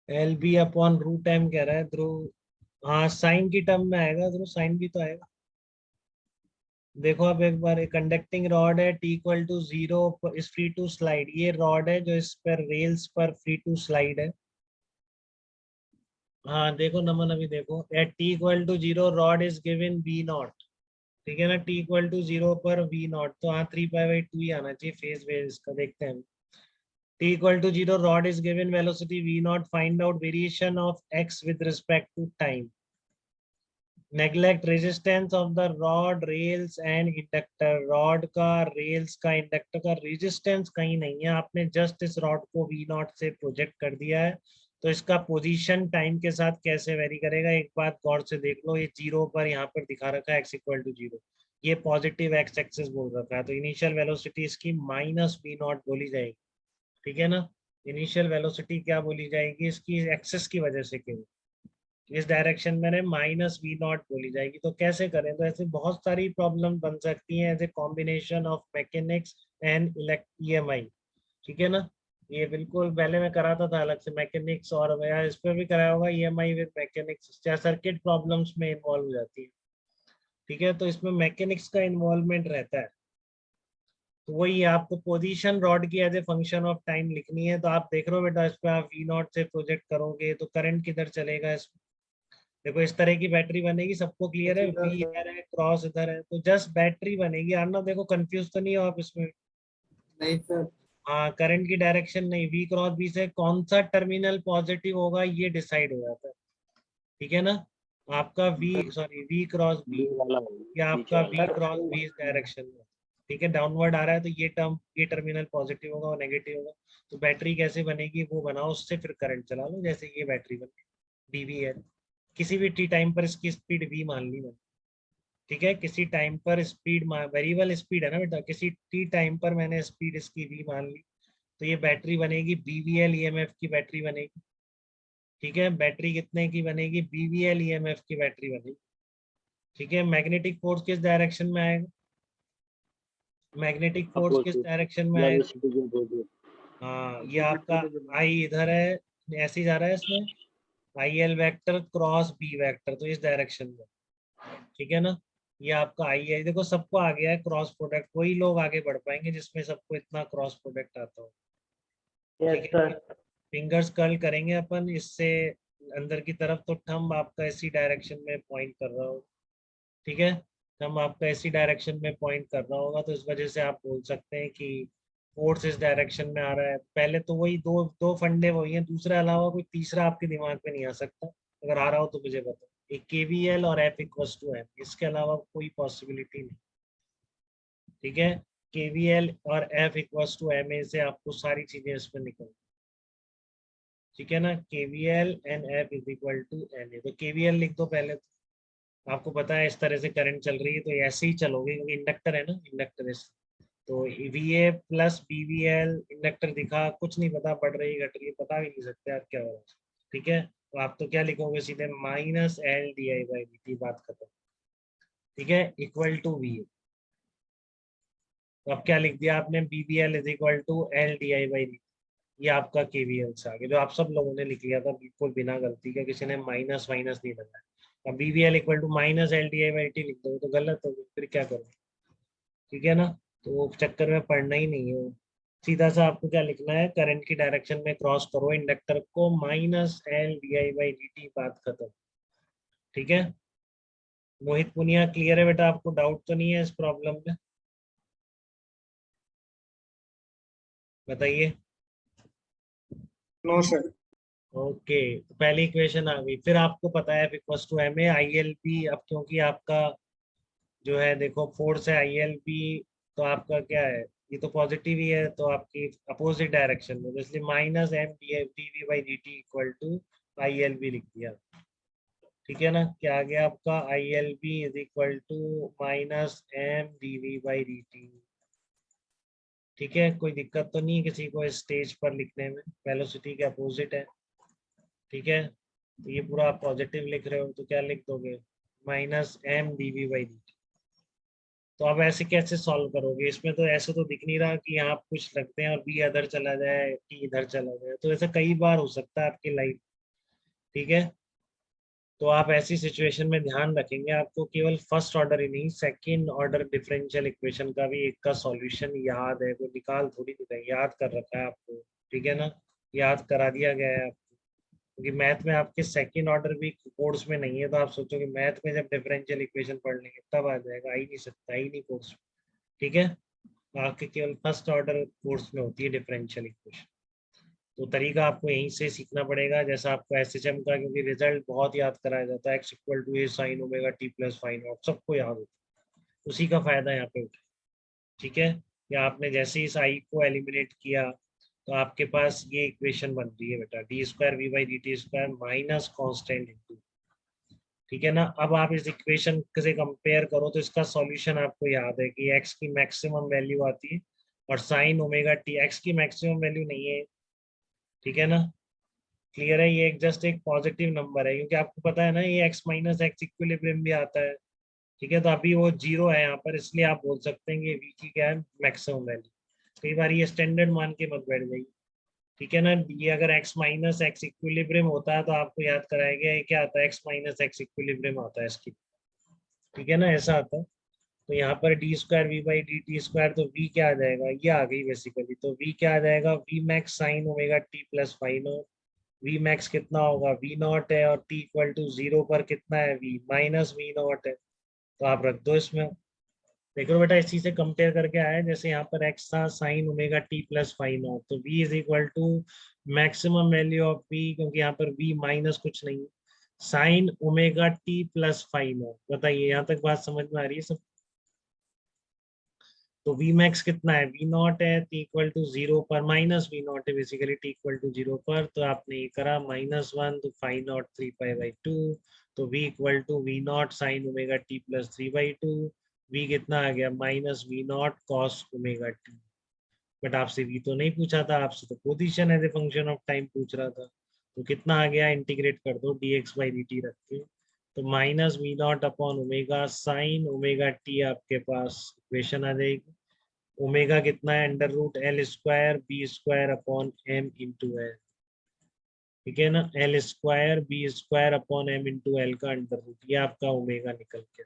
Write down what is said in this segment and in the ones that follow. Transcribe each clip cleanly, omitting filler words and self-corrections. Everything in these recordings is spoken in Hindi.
L B upon root M कह रहा है ध्रुव। हाँ साइन की टर्म में आएगा ध्रुव, साइन भी तो आएगा। देखो अब एक बार, एक कंडक्टिंग रॉड है, T equal to 0 is free to slide. ये रॉड है जो इस पर रेल्स पर फ्री टू स्लाइड है। हाँ देखो नमन, अभी देखो at T equal to 0 rod is given V naught. ठीक है ना, टी इक्वल टू 0 पर वी नॉट, तो हाँ 3 पाई बाई 2 ही आना चाहिए फेज वेज इसका। देखते हैं t equal to 0 rod is given velocity v naught, find out variation of x with respect to time. Neglect resistance of the rod, rails and inductor. rod का, rails का, inductor का resistance कहीं नहीं है, आपने just इस rod को v naught से प्रोजेक्ट कर दिया है। तो इसका पोजीशन टाइम के साथ कैसे वेरी करेगा, एक बात गौर से देख लो। ये 0 पर यहाँ पर दिखा रखा है x इक्वल टू 0, ये पॉजिटिव x एक्सिस बोल रखा है, तो इनिशियल वेलोसिटी इसकी माइनस v नॉट बोली जाएगी। ठीक है ना, इनिशियल वेलोसिटी क्या बोली जाएगी इसकी, एक्सेस की वजह से केवल इस डायरेक्शन में माइनस वी नॉट बोली जाएगी। तो कैसे करें, तो ऐसे बहुत सारी प्रॉब्लम बन सकती हैं as a combination of mechanics and EMI. ठीक है ना, ये बिल्कुल पहले मैं कराता था अलग से मैकेनिक्स, और मैं इस पर भी कराया होगा ईएमआई विद मैकेनिक्स, क्या सर्किट प्रॉब्लम्स में इन्वॉल्व हो जाती है। ठीक है, तो इसमें मैकेनिक्स का इन्वॉल्वमेंट रहता है। तो वही आपको पोजीशन रॉड की as a function of time लिखनी है। तो आप देख रहे हो बेटा, इस पे आप वी नॉट से प्रोजेक्ट करोगे तो करंट किधर चलेगा इस, देखो इस तरह की बैटरी बनेगी, सबको क्लियर है, वी इधर है क्रॉस इधर है, तो जस्ट बैटरी बनेगी। आना देखो कंफ्यूज तो नहीं हो आप इसमें। नहीं सर। हाँ करंट की डायरेक्शन नहीं, वी क्रॉस बी से कौन सा टर्मिनल पॉजिटिव होगा ये डिसाइड हो जाता है। ठीक है ना, आपका V, sorry V cross B, B वाला होगा, या पीछे आपका वी वाला। क्रॉस बी इस डायरेक्शन में। ठीक है, डाउनवर्ड आ रहा है तो ये टर्म, ये टर्मिनल पॉजिटिव होगा और नेगेटिव होगा। तो बैटरी कैसे बनेगी वो बनाओ, उससे फिर करंट चला लो, जैसे ये बैटरी बनेगी डीवीएल। किसी भी टी टाइम पर इसकी स्पीड वी मान ली मैंने। ठीक है, किसी टाइम पर स्पीड, वेरिएबल स्पीड है ना बेटा, किसी टी टाइम पर मैंने स्पीड इसकी वी मान ली, तो ये बैटरी बनेगी बीवीएल ईएमएफ की बैटरी बनेगी। ठीक है, बैटरी कितने की बनेगी, बीवीएल ईएमएफ की बैटरी बनेगी। ठीक है, मैग्नेटिक फोर्स किस डायरेक्शन में आएगा, मैग्नेटिक फोर्स किस अपोजिट, डायरेक्शन में मतलब आएगा। इसकी जो अपोजिट। हाँ ये आपका आई इधर है, ऐसे ही जा रहा है इसमें, I L vector cross B vector, तो इस डायरेक्शन में। ठीक है ना, ये आपका आई है, देखो सबको आ गया है क्रॉस प्रोडक्ट, वही लोग आगे बढ़ पाएंगे जिसमें सबको इतना क्रॉस प्रोडक्ट आता हो। यस ठीक है, सर। फिंगर्स कर्ल करेंगे अपन इससे अंदर की तरफ, तो थंब आपका इसी डायरेक्शन में पॉइंट कर रहा हो। ठीक है, थंब आपका इसी डायरेक्शन में पॉइंट कर रहा होगा, तो इस वजह से आप बोल सकते हैं कि फोर्स इस डायरेक्शन में आ रहा है। पहले तो वही दो दो फंडे वही हैं, दूसरे अलावा कोई तीसरा आपके दिमाग में नहीं आ सकता, अगर आ रहा हो तो मुझे बताओ। एक केवीएल और एफ इक्वल्स टू एम, इसके अलावा कोई पॉसिबिलिटी नहीं। ठीक है, केवीएल और F equals to M A से आपको सारी चीजें इसमें निकल। ठीक है ना, KVL and F is equal to M A, तो केवीएल लिख दो पहले। तो आपको पता है इस तरह से करंट चल रही है तो ऐसे ही चलोगे, क्योंकि इंडक्टर है ना, इंडक्टर इस, तो V A plus B V L, inductor दिखा, कुछ नहीं पता बढ़ रही घट रही है, बता भी नहीं सकते आप क्या हो रहा है। ठीक है, तो आप तो क्या लिखोगे सीधे, minus L D I by D T, बात खत्म। ठीक है, इक्वल टू वी ए, तो अब क्या लिख दिया आपने, B B L is equal to L D I by D, ये आपका केवीएल से आगे जो आप सब लोगों ने लिख लिया था बिल्कुल बिना गलती के, किसी ने माइनस माइनस नहीं लगाया। अब B B L equal to minus L D I by T लिख दो तो गलत हो गई, फिर क्या करोगे। ठीक है ना, तो वो चक्कर में पढ़ना ही नहीं है। सीधा सा आपको क्या लिखना है, करंट की डायरेक्शन में क्रॉस करो इंडक्टर को, minus L D I by D T, बात खत्म। ठीक है, मोहित पुनिया क्लियर है बेटा, आपको डाउट तो नहीं है इस प्रॉब्लम में, बताइए। No sir. ओके, तो पहली इक्वेशन आ गई, फिर आपको पता है equals to M A I L B. अब क्योंकि आपका जो है देखो फोर्स है आई एल बी, तो आपका क्या है, ये तो पॉजिटिव ही है, तो आपकी अपोजिट डायरेक्शन में, तो इसलिए minus M D V by D T equal to I L B लिख दिया। ठीक है ना, क्या आ गया आपका, I L B is equal to minus M D V by D T. ठीक है, कोई दिक्कत तो नहीं है किसी को इस स्टेज पर लिखने में, वेलोसिटी के अपोजिट है। ठीक है, तो ये पूरा आप पॉजिटिव लिख रहे हो तो क्या लिख दोगे, minus M D V by D T. तो आप ऐसे कैसे सॉल्व करोगे, इसमें तो ऐसे तो दिख नहीं रहा कि यहाँ कुछ लगते हैं और बी अदर चला जाए टी इधर चला जाए, तो ऐसा कई बार हो सकता है आपकी लाइफ। ठीक है। तो आप ऐसी सिचुएशन में ध्यान रखेंगे, आपको केवल फर्स्ट ऑर्डर ही नहीं, सेकंड ऑर्डर डिफरेंशियल इक्वेशन का भी एक का सॉल्यूशन याद है, वो निकाल थोड़ी देता है, याद कर रखा है आपको, ठीक है ना, याद करा दिया गया है आपको। क्योंकि मैथ में आपके सेकंड ऑर्डर भी कोर्स में नहीं है, तो आप सोचोगे मैथ में जब डिफरेंशियल इक्वेशन पढ़ लेंगे तब आ जाएगा, आ ही नहीं सकता, आ ही नहीं कोर्स में, ठीक है। आपके केवल फर्स्ट ऑर्डर कोर्स में होती है डिफरेंशियल इक्वेशन। तो तरीका आपको यहीं से सीखना पड़ेगा, जैसा आपको एसएचएम का, क्योंकि रिजल्ट बहुत याद कराया जाता है, X equal to A sine omega T plus phi naught, सबको याद होता है, उसी का फायदा यहाँ पे उठा, ठीक है। या आपने जैसे ही इस आई को एलिमिनेट किया तो आपके पास ये इक्वेशन बन रही है बेटा, D square V by D T square minus constant into, ठीक है ना। अब आप इस इक्वेशन से कंपेयर करो तो इसका सॉल्यूशन आपको याद है कि एक्स की मैक्सिमम वैल्यू आती है और साइन ओमेगा टी, एक्स की मैक्सिमम वैल्यू नहीं है, ठीक है ना। क्लियर है, ये एक जस्ट एक पॉजिटिव नंबर है, क्योंकि आपको पता है ना ये x माइनस एक्स इक्विलिब्रियम भी आता है, ठीक है। तो अभी वो जीरो है यहाँ पर, इसलिए आप बोल सकते हैं कि v की क्या है, मैक्सिमम वैल्यू। कई बार ये स्टैंडर्ड मान के मत बैठ जाइए, ठीक है ना। ये अगर x माइनस एक्स इक्विलिब्रियम होता है तो आपको याद कराया गया, ये क्या आता है, x माइनस एक्स इक्विलिब्रियम आता है इसकी, ठीक है ना, ऐसा आता है। तो यहाँ पर D square V by D T square, तो v क्या आ जाएगा, ये आ गई बेसिकली, तो v क्या आ जाएगा, v max sine omega T plus five, V max कितना होगा, वी नॉट है, और टी इक्वल टू जीरो पर कितना है, वी माइनस वी नॉट है, तो आप रख दो इसमें। देखो बेटा इसी से कंपेयर करके आया, जैसे यहाँ पर एक्स था sine omega T plus five naught, तो v is equal to maximum value of v, क्योंकि यहाँ पर वी माइनस कुछ नहीं है, sine omega T plus five naught. बताइए यहाँ तक बात समझ में आ रही है सब। तो वी मैक्स कितना है, वी नॉट है, टी इक्वल टू जीरो पर, माइनस वी नॉट है basically, t equal to zero पर, तो आपने ये करा माइनस वन, तो five naught three pi by two, तो v equal to v naught sine omega T plus three by two, v कितना आ गया, minus we naught cos omega t. But आपसे वी तो नहीं पूछा था, आपसे तो position as a function of time पूछ रहा था, तो कितना आ गया, इंटीग्रेट कर दो D X by D T रख के, तो minus we naught upon omega sine omega T आपके पास इक्वेशन आ जाएगी। ओमेगा कितना है, under root L square B square upon M into L, ठीक है ना, L square B square upon M into L का अंडर रूट, ये आपका ओमेगा निकल के।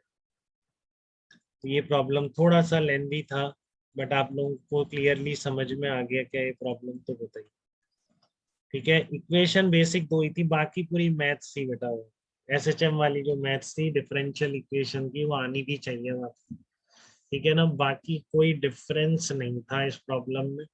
तो ये प्रॉब्लम थोड़ा सा लेंदी था, बट आप लोगों को क्लियरली समझ में आ गया क्या ये प्रॉब्लम, तो बताइए, ठीक है। इक्वेशन बेसिक दो ही थी, बाकी पूरी मैथ्स थी बेटा, वो एसएचएम वाली जो मैथ्स थी डिफरेंशियल इक्वेशन की, वो आनी भी चाहिए आपको, ठीक है ना। बाकी कोई डिफरेंस नहीं था इस प्रॉब्लम में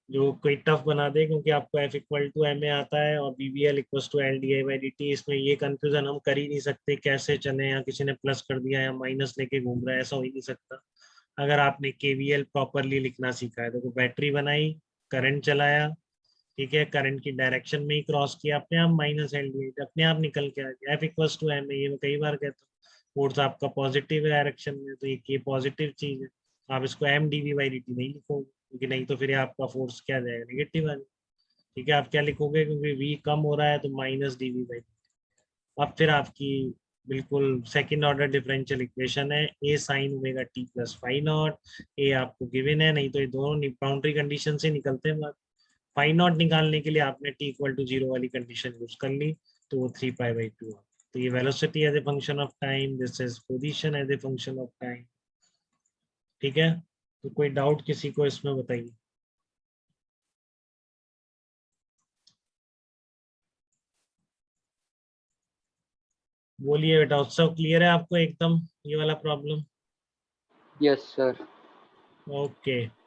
जो कोई टफ बना दे, क्योंकि आपको F equal to M A आता है और B B L equal to L D I by D T, इसमें ये कंफ्यूजन हम कर ही नहीं सकते कैसे चले, या किसी ने प्लस कर दिया या माइनस लेके घूम रहा है, ऐसा हो ही नहीं सकता। अगर आपने केवीएल प्रॉपरली लिखना सीखा है, तो बैटरी बनाई, करंट चलाया, ठीक है, करंट की डायरेक्शन में ही क्रॉस किया, अपने आप माइनस एल डी अपने आप निकल के आ गया, F equal to M A, ये मैं कई बार कहता हूँ, फोर्स आपका पॉजिटिव डायरेक्शन में, तो ये पॉजिटिव चीज है, आप इसको M D V by D T नहीं लिखोगे, क्योंकि नहीं तो फिर ये आपका फोर्स क्या जाएगा, नेगेटिव आ, ठीक है। आप क्या लिखोगे, क्योंकि v कम हो रहा है तो माइनस डी वी बाई, अब फिर आपकी बिल्कुल सेकंड ऑर्डर डिफरेंशियल इक्वेशन है, A sine omega T plus five naught, A आपको गिवन है, नहीं तो ये दोनों बाउंड्री कंडीशन से निकलते हैं। फाइव नॉट निकालने के लिए आपने टी इक्वल टू जीरो वाली कंडीशन यूज कर ली, तो वो थ्री पाई बाई टू। तो ये velocity as a function of time, this is position as a function of time, ठीक है। तो कोई डाउट किसी को इसमें बताइए। बोलिए बेटा, उत्सव क्लियर है आपको एकदम ये वाला प्रॉब्लम? Yes sir. ओके।